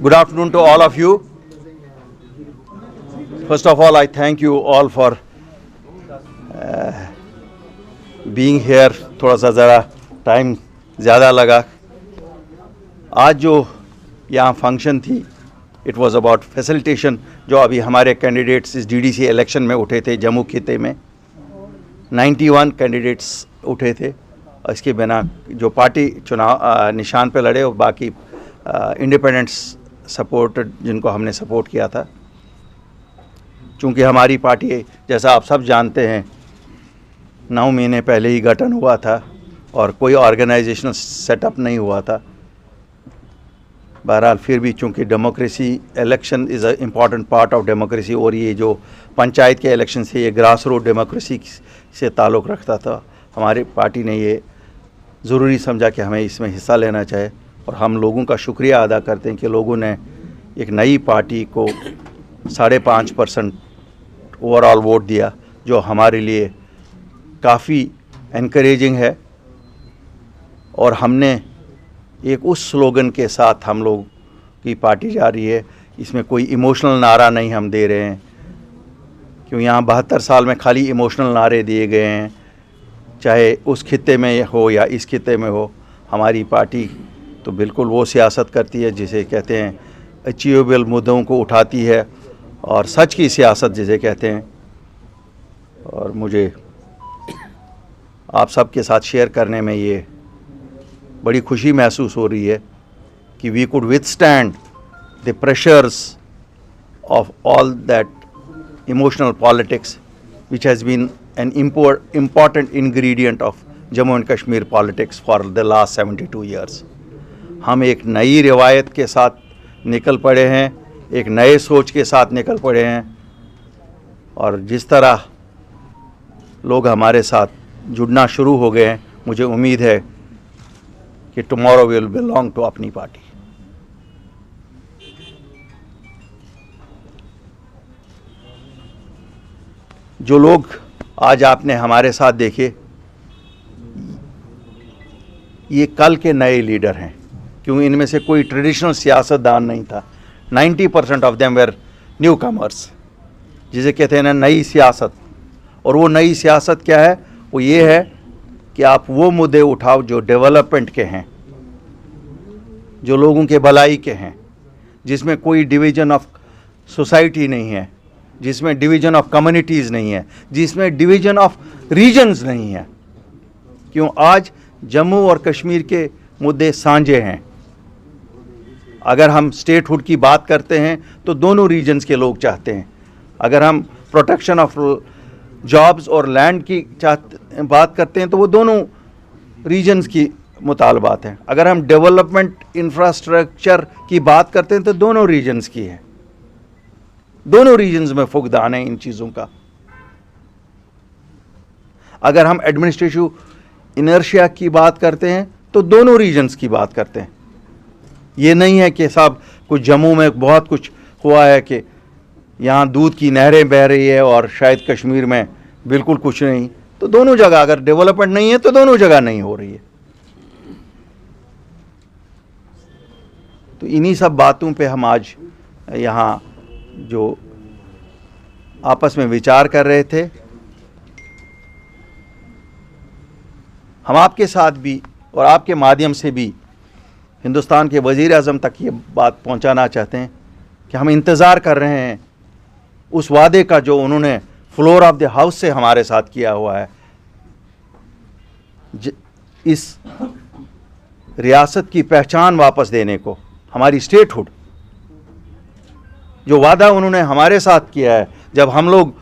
Good afternoon to all of you. First of all, I thank you all for being here. थोड़ा सा ज़रा time ज़्यादा लगा. आज जो यहाँ फंक्शन थी, इट वॉज अबाउट फैसिलिटेशन. जो अभी हमारे कैंडिडेट्स इस DDC इलेक्शन में उठे थे जम्मू खिते में, 91 कैंडिडेट्स उठे थे. इसके बिना जो पार्टी चुनाव निशान पे लड़े और बाकी इंडिपेंडेंट्स सपोर्टेड जिनको हमने सपोर्ट किया था. चूँकि हमारी पार्टी, जैसा आप सब जानते हैं, 9 महीने पहले ही गठन हुआ था और कोई ऑर्गेनाइजेशनल सेटअप नहीं हुआ था. बहरहाल फिर भी चूँकि democracy, election is a important part of democracy, और ये जो पंचायत के इलेक्शन से ये ग्रास रूट डेमोक्रेसी से ताल्लुक़ रखता था, हमारी पार्टी ने ये ज़रूरी समझा कि हमें इसमें हिस्सा लेना चाहिए. और हम लोगों का शुक्रिया अदा करते हैं कि लोगों ने एक नई पार्टी को 5.5% ओवरऑल वोट दिया, जो हमारे लिए काफ़ी एनकरेजिंग है. और हमने एक उस स्लोगन के साथ हम लोग की पार्टी जा रही है. इसमें कोई इमोशनल नारा नहीं हम दे रहे हैं, क्यों यहाँ 72 साल में खाली इमोशनल नारे दिए गए हैं, चाहे उस खित्ते में हो या इस खित्ते में हो. हमारी पार्टी तो बिल्कुल वो सियासत करती है जिसे कहते हैं अचीवेबल मुद्दों को उठाती है और सच की सियासत जिसे कहते हैं. और मुझे आप सब के साथ शेयर करने में ये बड़ी खुशी महसूस हो रही है कि we could withstand the pressures of all that emotional politics which has been an important ingredient of Jammu and Kashmir politics for the last 72 years. हम एक नई रिवायत के साथ निकल पड़े हैं, एक नए सोच के साथ निकल पड़े हैं. और जिस तरह लोग हमारे साथ जुड़ना शुरू हो गए हैं, मुझे उम्मीद है कि टुमारो विल बिलोंग टू अपनी पार्टी. जो लोग आज आपने हमारे साथ देखे, ये कल के नए लीडर हैं, क्योंकि इनमें से कोई ट्रेडिशनल सियासतदान नहीं था. 90% of them were new commerce, जिसे कहते हैं ना नई सियासत. और वो नई सियासत क्या है? वो ये है कि आप वो मुद्दे उठाओ जो डेवलपमेंट के हैं, जो लोगों के भलाई के हैं, जिसमें कोई डिवीज़न ऑफ सोसाइटी नहीं है, जिसमें डिवीज़न ऑफ कम्युनिटीज़ नहीं है, जिसमें डिवीज़न ऑफ रीजन्स नहीं है. क्यों आज जम्मू और कश्मीर के मुद्दे साझे हैं. अगर हम स्टेटहुड की बात करते हैं तो दोनों रीजन्स के लोग चाहते हैं. अगर हम प्रोटेक्शन ऑफ जॉब्स और लैंड की बात करते हैं तो वो दोनों रीजन्स की मुतालबात हैं. अगर हम डेवलपमेंट इंफ्रास्ट्रक्चर की बात करते हैं तो दोनों रीजन्स की है. दोनों रीजन्स में फुकदान है इन चीज़ों का. अगर हम एडमिनिस्ट्रेटिव इनर्शिया की बात करते हैं तो दोनों रीजन्स की बात करते हैं. ये नहीं है कि साहब कुछ जम्मू में बहुत कुछ हुआ है कि यहाँ दूध की नहरें बह रही है और शायद कश्मीर में बिल्कुल कुछ नहीं. तो दोनों जगह अगर डेवलपमेंट नहीं है तो दोनों जगह नहीं हो रही है. तो इन्हीं सब बातों पे हम आज यहाँ जो आपस में विचार कर रहे थे, हम आपके साथ भी और आपके माध्यम से भी हिंदुस्तान के वज़ीर आज़म तक ये बात पहुंचाना चाहते हैं कि हम इंतज़ार कर रहे हैं उस वादे का जो उन्होंने फ्लोर ऑफ द हाउस से हमारे साथ किया हुआ है. इस रियासत की पहचान वापस देने को, हमारी स्टेटहुड, जो वादा उन्होंने हमारे साथ किया है जब हम लोग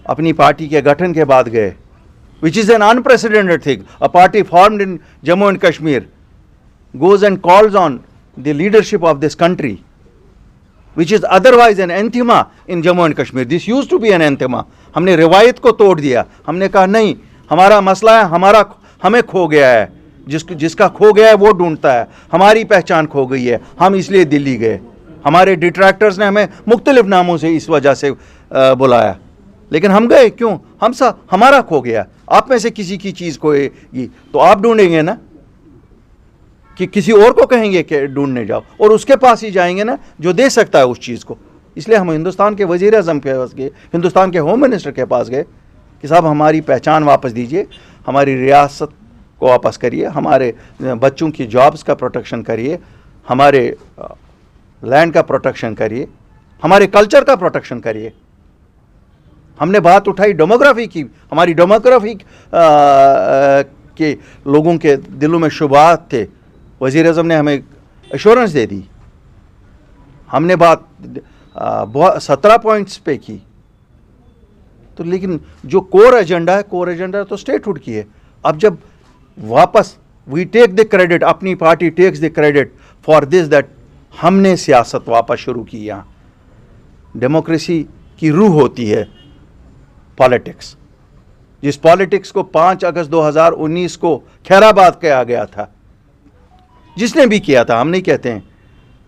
अपनी पार्टी के गठन के बाद गए, which is an unprecedented thing. A party formed in Jammu and Kashmir goes and calls on the leadership of this country, which is otherwise an anathema in Jammu and Kashmir. This used to be an anathema. हमने रिवायत को तोड़ दिया. हमने कहा नहीं, हमारा मसला है, हमें खो गया है, जिसका खो गया है वो ढूंढता है. हमारी पहचान खो गई है, हम इसलिए दिल्ली गए. हमारे डिट्रैक्टर्स ने हमें मुख्तलिफ नामों से इस वजह से बुलाया, लेकिन हम गए क्यों? हमारा खो गया. आप में से किसी की चीज़ खोएगी तो आप ढूंढेंगे ना. कि किसी और को कहेंगे कि ढूंढने जाओ, और उसके पास ही जाएंगे ना जो दे सकता है उस चीज़ को। इसलिए हम हिंदुस्तान के वज़ीर आज़म के पास गए, हिंदुस्तान के होम मिनिस्टर के पास गए कि साहब हमारी पहचान वापस दीजिए, हमारी रियासत को वापस करिए, हमारे बच्चों की जॉब्स का प्रोटेक्शन करिए, हमारे लैंड का प्रोटेक्शन करिए, हमारे कल्चर का प्रोटेक्शन करिए। हमने बात उठाई डेमोग्राफी की, हमारी डेमोग्राफी के लोगों के दिलों में शुबहात थे, वज़ीर आज़म ने हमें एश्योरेंस दे दी। हमने बात 17 पॉइंट्स पे की, तो लेकिन जो कोर एजेंडा है, कोर एजेंडा तो स्टेटहुड की है। अब जब वापस वी टेक द क्रेडिट, अपनी party takes the credit for this that हमने सियासत वापस शुरू की। यहाँ डेमोक्रेसी की रूह होती है पॉलिटिक्स, जिस पॉलिटिक्स को 5 अगस्त 2019 को खैराबाद किया गया था, जिसने भी किया था, हम नहीं कहते हैं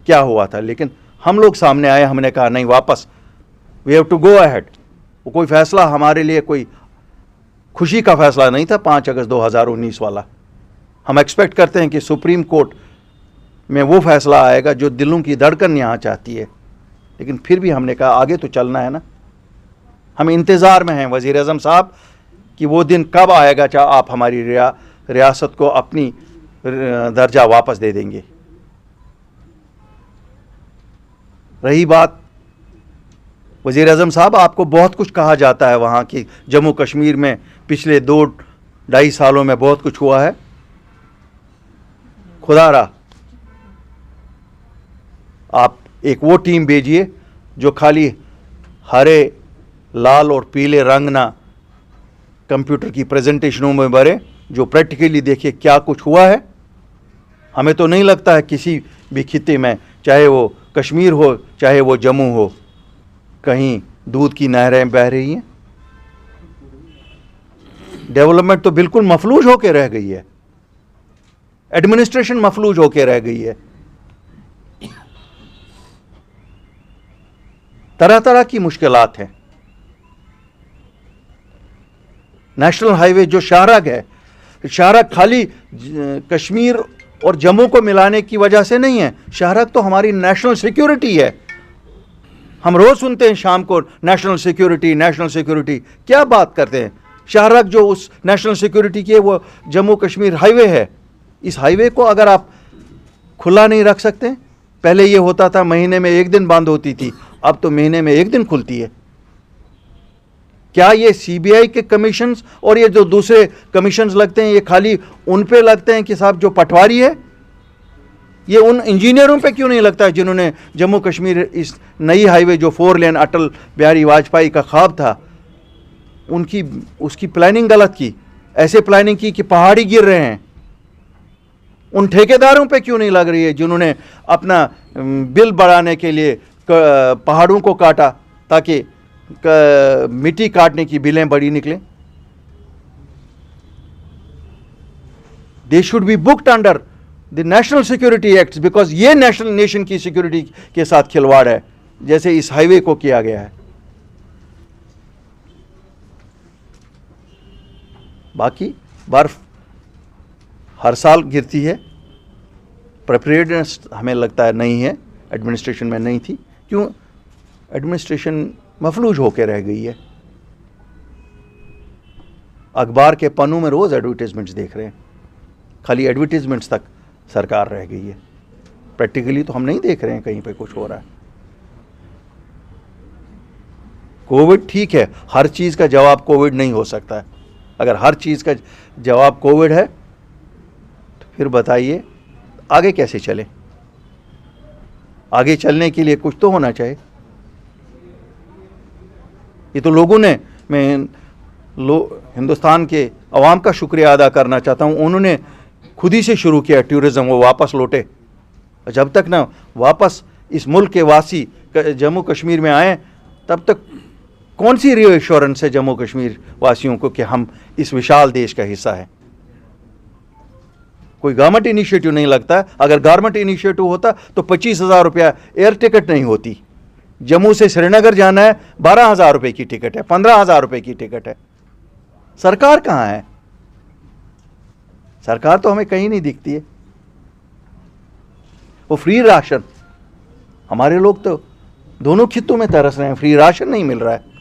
क्या हुआ था, लेकिन हम लोग सामने आए, हमने कहा नहीं, वापस we have to go ahead. वो कोई फैसला हमारे लिए कोई खुशी का फैसला नहीं था 5 अगस्त 2019 वाला। हम एक्सपेक्ट करते हैं कि सुप्रीम कोर्ट में वो फैसला आएगा जो दिलों की धड़कन यहाँ चाहती है, लेकिन फिर भी हमने कहा आगे तो चलना है ना। हम इंतज़ार में हैं वज़ीर आज़म साहब कि वो दिन कब आएगा चाहे आप हमारी रियासत को अपनी दर्जा वापस दे देंगे। रही बात वज़ीर आज़म साहब, आपको बहुत कुछ कहा जाता है वहाँ की जम्मू कश्मीर में पिछले 2-2.5 सालों में बहुत कुछ हुआ है। खुदारा आप एक वो टीम भेजिए जो खाली हरे, लाल और पीले रंग ना कंप्यूटर की प्रेजेंटेशनों में भरे, जो प्रैक्टिकली देखिए क्या कुछ हुआ है। हमें तो नहीं लगता है किसी भी खित्ते में, चाहे वो कश्मीर हो चाहे वो जम्मू हो, कहीं दूध की नहरें बह रही हैं। डेवलपमेंट तो बिल्कुल मफलूज होकर रह गई है, एडमिनिस्ट्रेशन मफलूज होकर रह गई है। तरह तरह की मुश्किलात हैं। नेशनल हाईवे जो शाहरग है, शाहरग खाली कश्मीर और जम्मू को मिलाने की वजह से नहीं है, शाहरग तो हमारी नेशनल सिक्योरिटी है। हम रोज सुनते हैं शाम को नेशनल सिक्योरिटी, नेशनल सिक्योरिटी, क्या बात करते हैं। शाहरग जो उस नेशनल सिक्योरिटी की है वो जम्मू कश्मीर हाईवे है। इस हाईवे को अगर आप खुला नहीं रख सकते, पहले ये होता था महीने में 1 दिन बंद होती थी, अब तो महीने में 1 दिन खुलती है। क्या ये सीबीआई के कमीशंस और ये जो दूसरे कमीशंस लगते हैं, ये खाली उन पे लगते हैं कि साहब जो पटवारी है, ये उन इंजीनियरों पे क्यों नहीं लगता है जिन्होंने जम्मू कश्मीर इस नई हाईवे जो 4 लेन अटल बिहारी वाजपेयी का ख्वाब था, उसकी प्लानिंग गलत की, ऐसे प्लानिंग की कि पहाड़ी गिर रहे हैं। उन ठेकेदारों पे क्यों नहीं लग रही है जिन्होंने अपना बिल बढ़ाने के लिए पहाड़ों को काटा ताकि मिट्टी काटने की बिलें बड़ी निकलें। They should be booked under the national security act, because ये नेशनल नेशन की सिक्योरिटी के साथ खिलवाड़ है, जैसे इस हाईवे को किया गया है। बाकी बर्फ हर साल गिरती है, प्रिपेयर्डनेस हमें लगता है नहीं है, एडमिनिस्ट्रेशन में नहीं थी। क्यों? एडमिनिस्ट्रेशन मफलूज होकर रह गई है। अखबार के पन्नों में रोज एडवर्टीजमेंट्स देख रहे हैं, खाली एडवर्टीजमेंट्स तक सरकार रह गई है। प्रैक्टिकली तो हम नहीं देख रहे हैं कहीं पे कुछ हो रहा है। कोविड ठीक है, हर चीज का जवाब कोविड नहीं हो सकता है। अगर हर चीज का जवाब कोविड है तो फिर बताइए आगे कैसे चले। आगे चलने के लिए कुछ तो होना चाहिए। ये तो लोगों ने, मैं हिंदुस्तान के अवाम का शुक्रिया अदा करना चाहता हूँ, उन्होंने खुद ही से शुरू किया टूरिज़्म, वो वापस लौटे। जब तक ना वापस इस मुल्क के वासी जम्मू कश्मीर में आए, तब तक कौन सी रीअश्योरेंस है जम्मू कश्मीर वासियों को कि हम इस विशाल देश का हिस्सा है। कोई गवर्नमेंट इनिशिएटिव नहीं लगता। अगर गवर्नमेंट इनिशिएटिव होता तो 25,000 रुपया एयर टिकट नहीं होती। जम्मू से श्रीनगर जाना है 12,000 रुपये की टिकट है, 15,000 रुपये की टिकट है। सरकार कहाँ है? सरकार तो हमें कहीं नहीं दिखती है। वो फ्री राशन, हमारे लोग तो दोनों खित्तों में तरस रहे हैं, फ्री राशन नहीं मिल रहा है।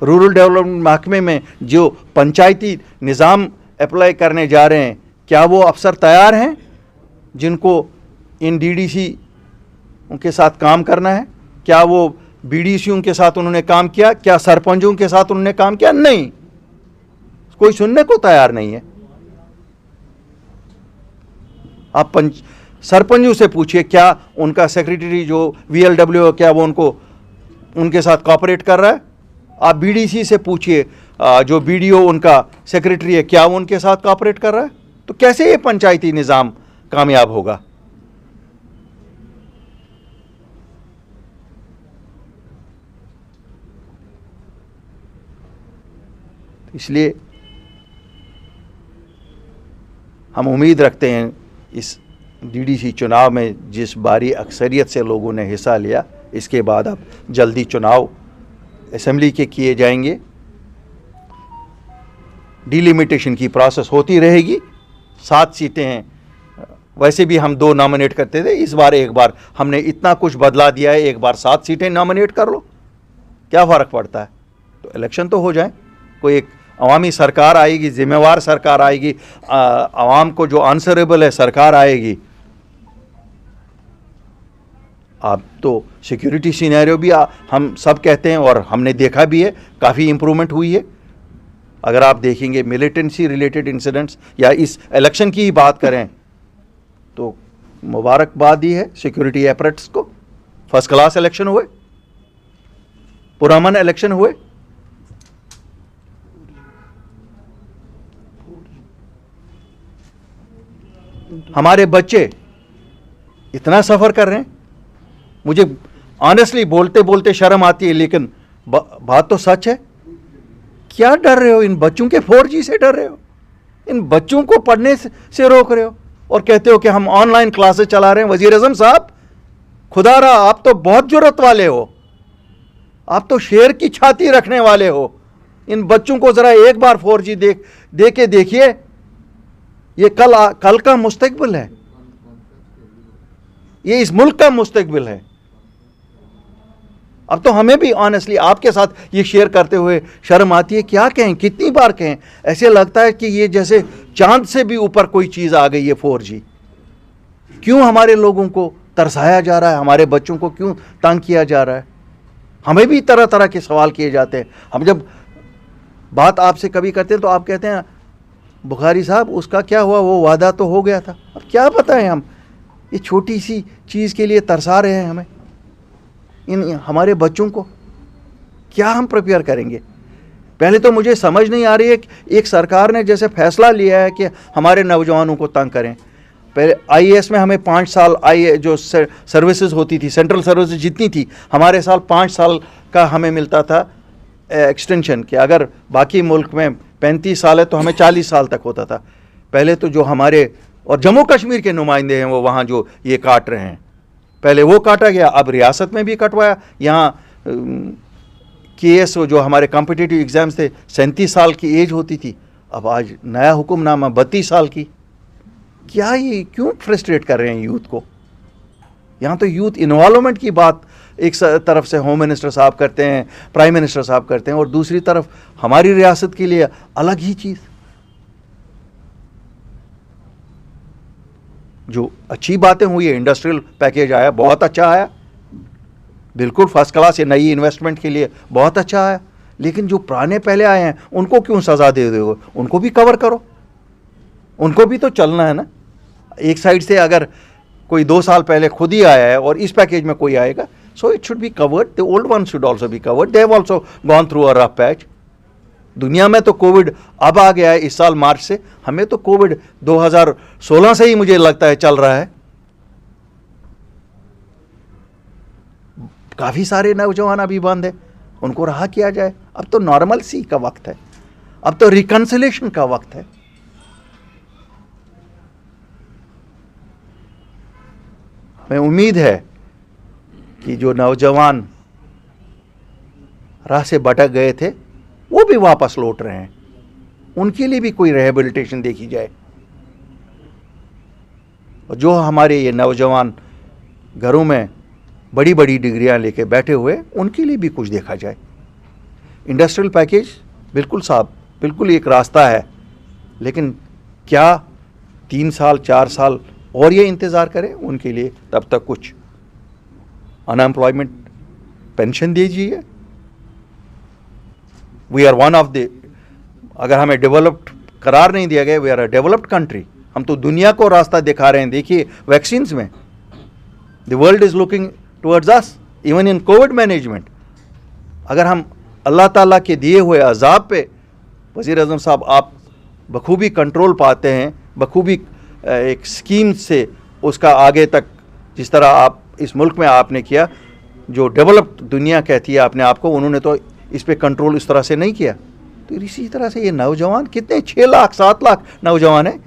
रूरल डेवलपमेंट महकमे में जो पंचायती निज़ाम अप्लाई करने जा रहे हैं, क्या वो अफसर तैयार हैं जिनको इन डीडीसी उनके साथ काम करना है? क्या वो बीडीसीओं के साथ उन्होंने काम किया? क्या सरपंचों के साथ उन्होंने काम किया? नहीं, कोई सुनने को तैयार नहीं है। आप सरपंचों से पूछिए, क्या उनका सेक्रेटरी जो वीएलडब्ल्यू, क्या वो उनके साथ कॉपरेट कर रहा है? आप बीडीसी से पूछिए, जो बीडीओ उनका सेक्रेटरी है, क्या वो उनके साथ कॉपरेट कर रहा है? तो कैसे ये पंचायती निज़ाम कामयाब होगा? इसलिए हम उम्मीद रखते हैं इस डीडीसी चुनाव में जिस भारी अक्सरियत से लोगों ने हिस्सा लिया, इसके बाद अब जल्दी चुनाव असेंबली के किए जाएंगे, डिलिमिटेशन की प्रोसेस होती रहेगी। 7 सीटें हैं, वैसे भी हम 2 नॉमिनेट करते थे, इस बार एक बार हमने इतना कुछ बदला दिया है, एक बार 7 सीटें नॉमिनेट कर लो, क्या फ़र्क पड़ता है? तो इलेक्शन तो हो जाए, कोई एक अवामी सरकार आएगी, जिम्मेवार सरकार आएगी, आवाम को जो आंसरेबल है सरकार आएगी। अब तो सिक्योरिटी सिनेरियो भी हम सब कहते हैं और हमने देखा भी है, काफ़ी इम्प्रूवमेंट हुई है। अगर आप देखेंगे मिलिटेंसी रिलेटेड इंसिडेंट्स या इस इलेक्शन की ही बात करें तो मुबारकबाद ही है सिक्योरिटी एपरेट्स को। फर्स्ट क्लास इलेक्शन हुए, पुरअमन इलेक्शन हुए। हमारे बच्चे इतना सफ़र कर रहे हैं, मुझे ऑनेस्टली बोलते बोलते शर्म आती है, लेकिन बात तो सच है। क्या डर रहे हो? इन बच्चों के 4G से डर रहे हो? इन बच्चों को पढ़ने से रोक रहे हो और कहते हो कि हम ऑनलाइन क्लासेस चला रहे हैं। वजीर आज़म साहब, खुदा रहा, आप तो बहुत जुर्रत वाले हो, आप तो शेर की छाती रखने वाले हो। इन बच्चों को ज़रा एक बार 4G दे के देखिए, ये कल का मुस्तकबिल है, ये इस मुल्क का मुस्तकबिल है। अब तो हमें भी ऑनेस्टली आपके साथ ये शेयर करते हुए शर्म आती है। क्या कहें, कितनी बार कहें, ऐसे लगता है कि ये जैसे चांद से भी ऊपर कोई चीज़ आ गई है 4G। क्यों हमारे लोगों को तरसाया जा रहा है, हमारे बच्चों को क्यों तंग किया जा रहा है? हमें भी तरह तरह के सवाल किए जाते हैं। हम जब बात आपसे कभी करते हैं तो आप कहते हैं बुखारी साहब उसका क्या हुआ, वो वादा तो हो गया था। अब क्या बताएं हम, ये छोटी सी चीज़ के लिए तरसा रहे हैं हमें, इन हमारे बच्चों को क्या हम प्रिपेयर करेंगे? पहले तो मुझे समझ नहीं आ रही है कि एक सरकार ने जैसे फैसला लिया है कि हमारे नौजवानों को तंग करें। पहले IAS में हमें 5 साल जो सर्विसेज होती थी, सेंट्रल सर्विसेज जितनी थी, हमारे साल 5 साल का हमें मिलता था एक्सटेंशन के। अगर बाकी मुल्क में 35 साल है तो हमें 40 साल तक होता था। पहले तो जो हमारे और जम्मू कश्मीर के नुमाइंदे हैं वो वहाँ जो ये काट रहे हैं, पहले वो काटा गया, अब रियासत में भी कटवाया। यहाँ KS जो हमारे कॉम्पिटिटिव एग्ज़ाम्स थे 37 साल की एज होती थी, अब आज नया हुक्मनामा 32 साल की। क्या ये क्यों फ्रस्ट्रेट कर रहे हैं यूथ को? यहाँ तो यूथ इन्वॉल्वमेंट की बात एक तरफ से होम मिनिस्टर साहब करते हैं, प्राइम मिनिस्टर साहब करते हैं, और दूसरी तरफ हमारी रियासत के लिए अलग ही चीज़। जो अच्छी बातें हुई है, इंडस्ट्रियल पैकेज आया, बहुत अच्छा आया, बिल्कुल फर्स्ट क्लास, ये नई इन्वेस्टमेंट के लिए बहुत अच्छा आया। लेकिन जो पुराने पहले आए हैं उनको क्यों सज़ा दे दो? उनको भी कवर करो, उनको भी तो चलना है ना। एक साइड से अगर कोई 2 साल पहले खुद ही आया है और इस पैकेज में कोई आएगा, so it should be covered, the old one should also be covered, they have also gone through a rough patch. दुनिया में तो कोविड अब आ गया है इस साल मार्च से, हमें तो कोविड 2016 से ही मुझे लगता है चल रहा है। काफ़ी सारे नौजवान अभी बंद है, उनको रहा किया जाए। अब तो नॉर्मल सी का वक्त है, अब तो रिकन्सिलेशन का वक्त है। हमें उम्मीद है कि जो नौजवान राह से भटक गए थे वो भी वापस लौट रहे हैं, उनके लिए भी कोई रिहेबिलिटेशन देखी जाए। और जो हमारे ये नौजवान घरों में बड़ी बड़ी डिग्रियां लेके बैठे हुए, उनके लिए भी कुछ देखा जाए। इंडस्ट्रियल पैकेज बिल्कुल साहब, बिल्कुल एक रास्ता है, लेकिन क्या 3 साल 4 साल और ये इंतज़ार करें उनके लिए? तब तक कुछ अनएम्प्लॉयमेंट पेंशन दीजिए। We are one of the, अगर हमें डेवलप्ड करार नहीं दिया गया, we are a developed country. हम तो दुनिया को रास्ता दिखा रहे हैं। देखिए वैक्सीन्स में the world is looking towards us, even in Covid management. अगर हम अल्लाह ताला के दिए हुए अजाब पे, वज़ीर आज़म साहब, आप बखूबी कंट्रोल पाते हैं, बखूबी एक स्कीम से उसका आगे तक, जिस तरह आप इस मुल्क में आपने किया, जो डेवलप्ड दुनिया कहती है अपने आप को, उन्होंने तो इस पे कंट्रोल इस तरह से नहीं किया। तो इसी तरह से ये नौजवान कितने 6 लाख 7 लाख नौजवान हैं।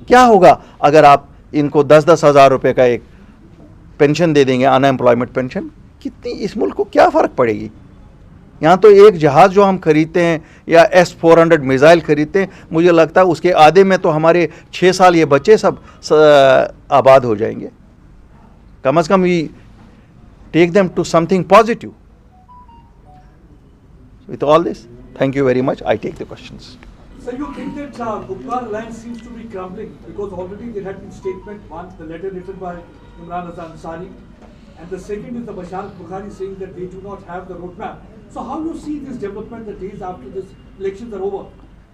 क्या होगा अगर आप इनको 10-10 हज़ार रुपये का एक पेंशन दे देंगे, अनएम्प्लॉयमेंट पेंशन? कितनी इस मुल्क को क्या फ़र्क पड़ेगी? यहाँ तो एक जहाज़ जो हम खरीदते हैं या S-400 मिज़ाइल खरीदते हैं, मुझे लगता है उसके आधे में तो हमारे 6 साल ये बच्चे सब आबाद हो जाएंगे। कम से कम we take them to something positive. With all this, thank you very much. I take the questions. So you think that Gupkar alliance seems to be crumbling because already there had been statement, one, the letter written by Imran Ansari, and the second is the Bashar Bukhari saying that they do not have the roadmap. So how you see this development the days after this elections are over,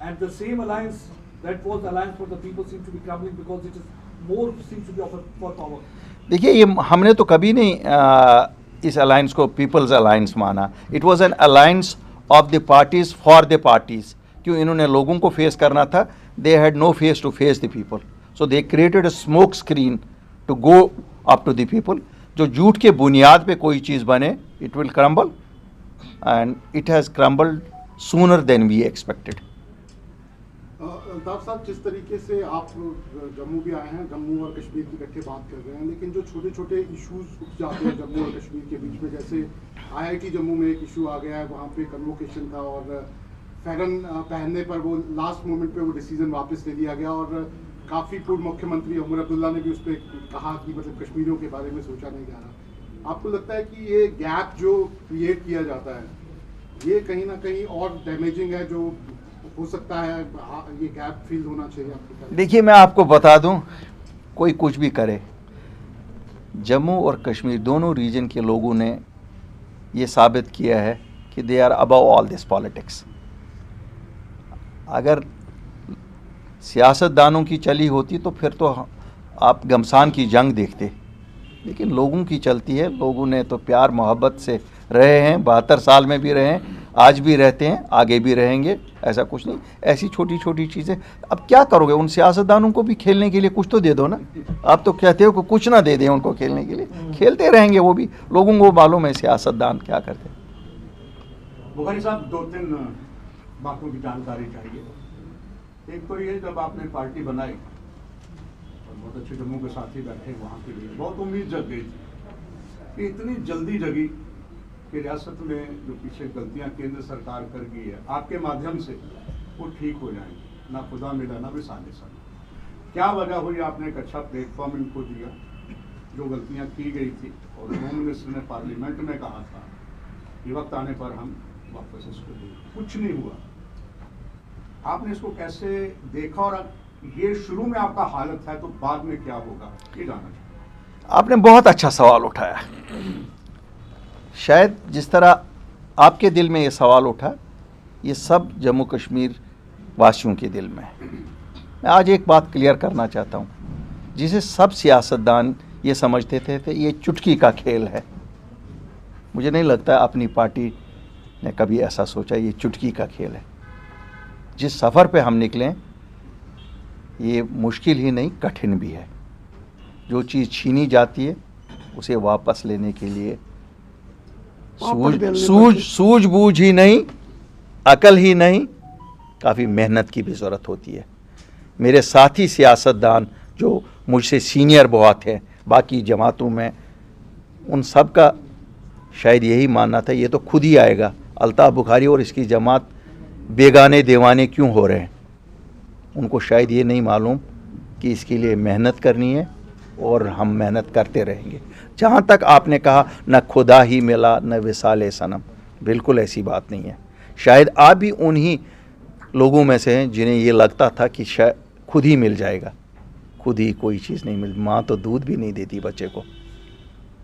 and the same alliance that was the alliance for the people seems to be crumbling because it is more seems to be offered for power. देखिए, ये हमने तो कभी नहीं इस alliance को people's alliance माना। It was an alliance of the parties for the parties. क्यों? इन्होंने लोगों को फेस करना था। They had no face to face the people, so they created a smoke screen to go up to the people. जो झूठ के बुनियाद पे कोई चीज़ बने, it will crumble, and it has crumbled sooner than we expected. Altaf sahab, जिस तरीके से आप जम्मू भी आए हैं, जम्मू और कश्मीर की इकट्ठे बात कर रहे हैं, लेकिन जो छोटे छोटे इश्यूज उठ जाते हैं जम्मू और कश्मीर के बीच में, जैसे IIT जम्मू में एक इशू आ गया है, वहाँ पे कन्वोकेशन था और फैरन पहनने पर वो लास्ट मोमेंट पे वो डिसीजन वापस ले लिया गया, और काफ़ी पूर्व मुख्यमंत्री उमर अब्दुल्ला ने भी उस पर कहा कि मतलब कश्मीरियों के बारे में सोचा नहीं जा रहा। आपको लगता है कि ये गैप जो क्रिएट किया जाता है, ये कहीं ना कहीं और डैमेजिंग है, जो हो सकता है ये गैप फील होना चाहिए आपको? देखिए, मैं आपको बता दूं, कोई कुछ भी करे, जम्मू और कश्मीर दोनों रीजन के लोगों ने ये साबित किया है कि they are above all this politics. अगर सियासतदानों की चली होती तो फिर तो आप घमसान की जंग देखते, लेकिन लोगों की चलती है। लोगों ने तो प्यार मोहब्बत से रहे हैं, 72 साल में भी रहे हैं, आज भी रहते हैं, आगे भी रहेंगे। ऐसा कुछ नहीं, ऐसी छोटी छोटी चीज़ें। अब क्या करोगे? उन सियासतदानों को भी खेलने के लिए कुछ तो दे दो ना। आप तो कहते हो कि कुछ ना दे दें उनको खेलने के लिए, खेलते रहेंगे वो भी। लोगों को मालूम है सियासतदान क्या करते हैं। बुखारी साहब, 2-3 बातों की जानकारी चाहिए। एक तो ये, जब आपने पार्टी बनाई और बहुत अच्छे जम्मू के साथी बैठे वहाँ के लिए, बहुत उम्मीद जग गई थी कि इतनी जल्दी जगी कि रियासत में जो पीछे गलतियां केंद्र सरकार कर गई है, आपके माध्यम से वो ठीक हो जाएंगी। ना खुदा मिला ना भी साजिश। क्या वजह हुई? आपने एक अच्छा प्लेटफॉर्म इनको दिया, जो गलतियां की गई थी, और होम मिनिस्टर ने पार्लियामेंट में कहा था कि वक्त आने पर हम वापस इसको देंगे। कुछ नहीं हुआ। आपने इसको कैसे देखा, और ये शुरू में आपका हालत है तो बाद में क्या होगा, ये जानना चाहिए। आपने बहुत अच्छा सवाल उठाया। शायद जिस तरह आपके दिल में ये सवाल उठा, ये सब जम्मू कश्मीर वासियों के दिल में है। मैं आज एक बात क्लियर करना चाहता हूँ, जिसे सब सियासतदान ये समझते थे ये चुटकी का खेल है। मुझे नहीं लगता अपनी पार्टी ने कभी ऐसा सोचा ये चुटकी का खेल है। जिस सफ़र पे हम निकलें, ये मुश्किल ही नहीं, कठिन भी है। जो चीज़ छीनी जाती है उसे वापस लेने के लिए सूझबूझ ही नहीं, अकल ही नहीं, काफ़ी मेहनत की भी ज़रूरत होती है। मेरे साथी सियासतदान जो मुझसे सीनियर बहुत हैं बाकी जमातों में, उन सब का शायद यही मानना था ये तो खुद ही आएगा। अल्ताफ बुखारी और इसकी जमात बेगाने दीवाने क्यों हो रहे हैं? उनको शायद ये नहीं मालूम कि इसके लिए मेहनत करनी है, और हम मेहनत करते रहेंगे। जहाँ तक आपने कहा न खुदा ही मिला न विसाले सनम, बिल्कुल ऐसी बात नहीं है। शायद आप भी उन्हीं लोगों में से हैं जिन्हें ये लगता था कि शायद खुद ही मिल जाएगा। खुद ही कोई चीज़ नहीं मिल, माँ तो दूध भी नहीं देती बच्चे को,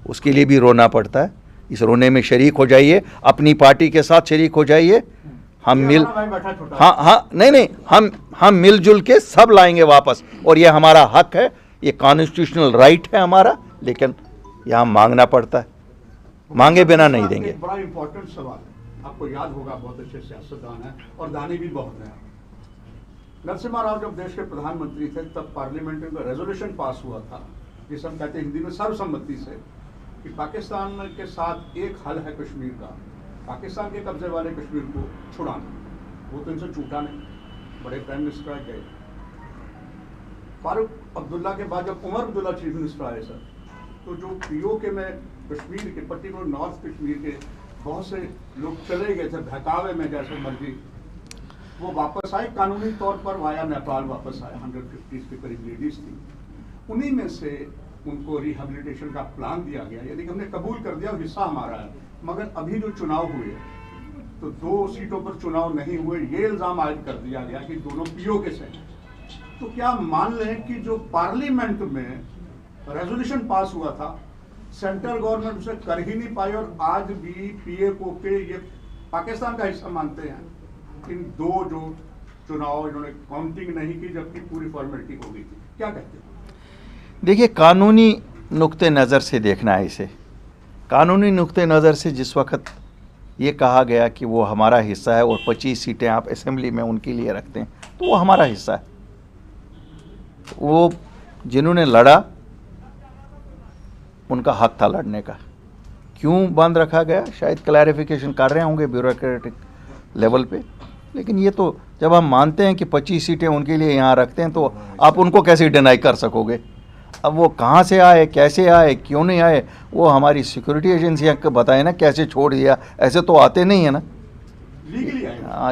उसके लिए भी रोना पड़ता है। इस रोने में शरीक हो जाइए, अपनी पार्टी के साथ शरीक हो जाइए। हम मिल हाँ नहीं हम मिलजुल के सब लाएंगे वापस, और ये हमारा हक है, ये कॉन्स्टिट्यूशनल राइट है हमारा, लेकिन यहाँ मांगना पड़ता है, मांगे बिना नहीं देंगे। बड़ा इंपॉर्टेंट सवाल है, आपको याद होगा, बहुत अच्छे सियासतदान हैं और दानी भी बहुत हैं। नरसिम्हा राव जब देश के प्रधानमंत्री थे तब पार्लियामेंट में रेजोल्यूशन पास हुआ था, जिसे हम कहते हैं हिंदी में सर्वसम्मति से, कि पाकिस्तान के साथ एक हल है कश्मीर का, पाकिस्तान के कब्जे वाले कश्मीर को छुड़ाना। वो तो इनसे छूटा नहीं, बड़े प्राइम मिनिस्टर गए। फारूक अब्दुल्ला के बाद जब उमर अब्दुल्ला चीफ मिनिस्टर आए सर, तो जो पीओके में कश्मीर के पर्टिकुलर नॉर्थ कश्मीर के बहुत से लोग चले गए थे बहकावे में जैसे मर्जी, वो वापस आए कानूनी तौर पर, वाया नेपाल वापस आए। 150 के करीब लेडीज थी, उन्हीं में से उनको रिहेबिलिटेशन का प्लान दिया गया, यानी कि हमने कबूल कर दिया, हिस्सा हमारा है। मगर अभी जो चुनाव हुए तो 2 सीटों पर चुनाव नहीं हुए, ये इल्जाम आयद कर दिया गया कि दोनों पीओके से हैं। तो क्या मान लें कि जो पार्लियामेंट में रेजोल्यूशन पास हुआ था, सेंट्रल गवर्नमेंट उसे कर ही नहीं पाई, और आज भी पीओके के ये पाकिस्तान का हिस्सा मानते हैं। इन 2 जो चुनाव इन्होंने काउंटिंग नहीं की, जबकि पूरी फॉर्मेलिटी हो गई थी, क्या कहते हैं? देखिए, कानूनी नुक्ते नज़र से देखना है इसे। कानूनी नुक्ते नज़र से जिस वक्त ये कहा गया कि वो हमारा हिस्सा है और 25 सीटें आप असेंबली में उनके लिए रखते हैं, तो वो हमारा हिस्सा है। वो जिन्होंने लड़ा उनका हक था लड़ने का। क्यों बंद रखा गया, शायद क्लैरिफिकेशन कर रहे होंगे ब्यूरोक्रेटिक लेवल पे, लेकिन ये तो जब हम मानते हैं कि 25 सीटें उनके लिए यहाँ रखते हैं, तो आप उनको कैसे डिनाई कर सकोगे? अब वो कहाँ से आए, कैसे आए, क्यों नहीं आए, वो हमारी सिक्योरिटी एजेंसियाँ को बताए ना कैसे छोड़ दिया, ऐसे तो आते नहीं है ना।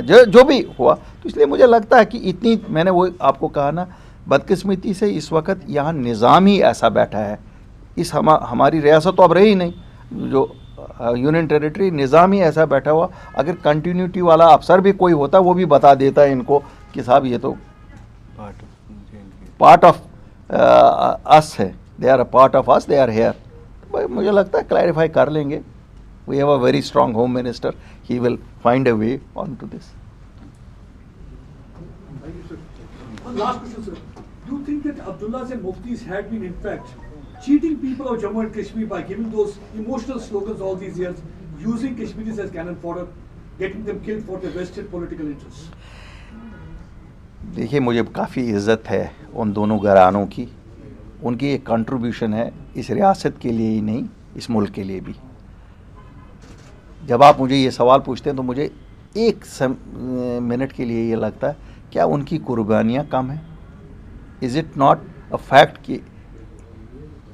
जो भी हुआ, तो इसलिए मुझे लगता है कि इतनी, मैंने वो आपको कहा ना, बदकिस्मती से इस वक्त यहाँ निज़ाम ही ऐसा बैठा है। इस हमारी रियासत तो अब रही नहीं, जो यूनियन टेरिटरी, निज़ाम ही ऐसा बैठा हुआ। अगर कंटिन्यूटी वाला अफसर भी कोई होता, वो भी बता देता है इनको कि साहब ये तो पार्ट ऑफ अस है, they are a part of us, they are here. मुझे लगता है क्लैरिफाई कर लेंगे। We have a very strong home minister, he will find a way on to this. One last question, sir. Do you think that Abdullahs and Muftis had been, in fact, cheating people of Jammu and Kashmir by giving those emotional slogans all these years, using Kashmiris as cannon fodder, getting them killed for their vested political interests? देखिए, मुझे काफ़ी इज़्ज़त है उन दोनों घरानों की। उनकी एक कंट्रीब्यूशन है इस रियासत के लिए ही नहीं, इस मुल्क के लिए भी। जब आप मुझे ये सवाल पूछते हैं तो मुझे एक मिनट के लिए ये लगता है, क्या उनकी कुर्बानियाँ कम हैं? Is it not a fact कि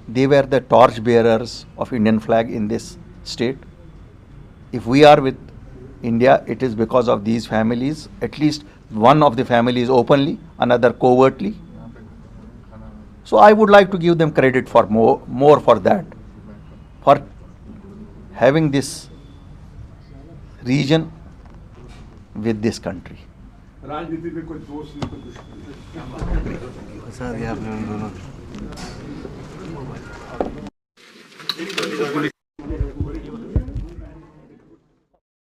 they were the torch bearers of Indian flag in this state? If we are with India, it is because of these families, at least one of the families openly, another covertly. So I would like to give them credit for more for that, for having this region with this country. राजनीति में कोई दोस्त नहीं, कोई दुश्मन नहीं।